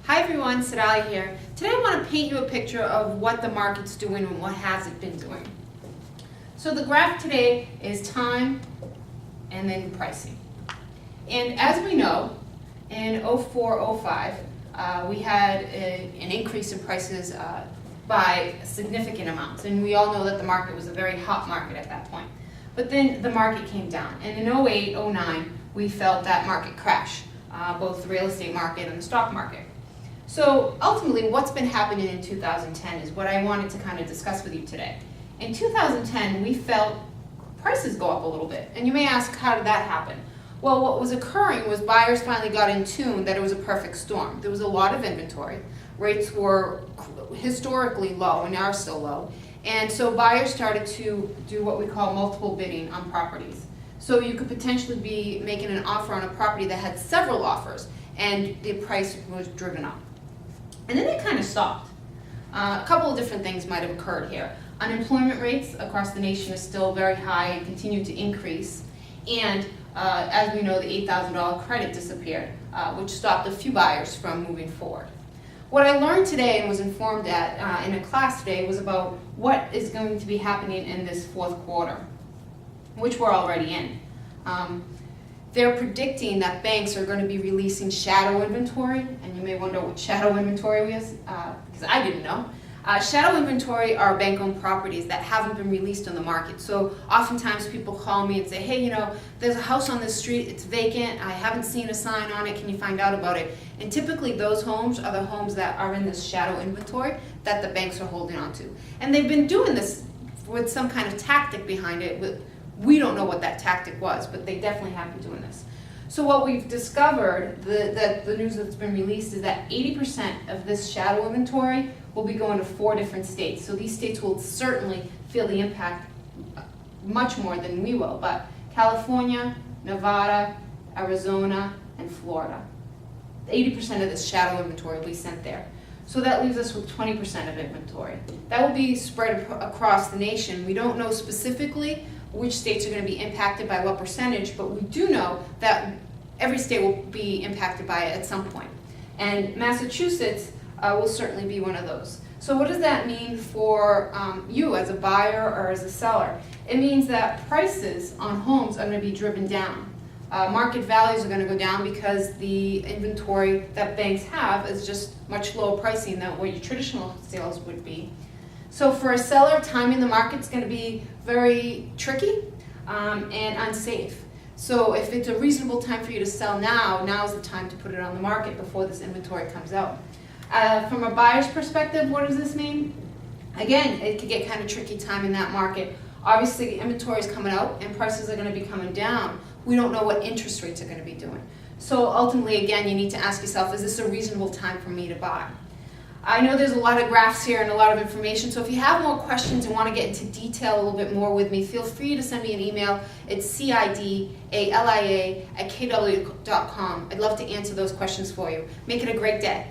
Hi everyone, Cidalia here. Today I want to paint you a picture of what the market's doing and what has it been doing. So the graph today is time and then pricing. And as we know, in 04-05, we had an increase in prices by significant amounts. And we all know that the market was a very hot market at that point. But then the market came down. And in 08-09, we felt that market crash, both the real estate market and the stock market. So ultimately, what's been happening in 2010 is what I wanted to kind of discuss with you today. In 2010, we felt prices go up a little bit. And you may ask, how did that happen? Well, what was occurring was buyers finally got in tune that it was a perfect storm. There was a lot of inventory. Rates were historically low and are still low. And so buyers started to do what we call multiple bidding on properties. So you could potentially be making an offer on a property that had several offers and the price was driven up. And then it kind of stopped. A couple of different things might have occurred here. Unemployment rates across the nation is still very high and continue to increase. And as we know, the $8,000 credit disappeared, which stopped a few buyers from moving forward. What I learned today and was informed at in a class today was about what is going to be happening in this fourth quarter, which we're already in. They're predicting that banks are going to be releasing shadow inventory, and you may wonder what shadow inventory is, because I didn't know. Shadow inventory are bank-owned properties that haven't been released on the market. So oftentimes people call me and say, hey, you know, there's a house on this street, it's vacant, I haven't seen a sign on it, can you find out about it? And typically those homes are the homes that are in this shadow inventory that the banks are holding on to. And they've been doing this with some kind of tactic behind it. We don't know what that tactic was, but they definitely have been doing this. So what we've discovered, the news that's been released, is that 80% of this shadow inventory will be going to 4 different states. So these states will certainly feel the impact much more than we will. But California, Nevada, Arizona, and Florida. 80% of this shadow inventory will be sent there. So that leaves us with 20% of inventory. That will be spread across the nation. We don't know specifically which states are going to be impacted by what percentage, but we do know that every state will be impacted by it at some point. And Massachusetts will certainly be one of those. So what does that mean for you as a buyer or as a seller? It means that prices on homes are going to be driven down. Market values are going to go down because the inventory that banks have is just much lower pricing than what your traditional sales would be. So for a seller, timing the market's going to be very tricky and unsafe. So if it's a reasonable time for you to sell now's the time to put it on the market before this inventory comes out. From a buyer's perspective, what does this mean? Again, it could get kind of tricky time in that market. Obviously, the inventory is coming out and prices are going to be coming down. We don't know what interest rates are going to be doing. So ultimately, again, you need to ask yourself, is this a reasonable time for me to buy? I know there's a lot of graphs here and a lot of information, so if you have more questions and want to get into detail a little bit more with me, feel free to send me an email. It's cidalia@kw.com. I'd love to answer those questions for you. Make it a great day.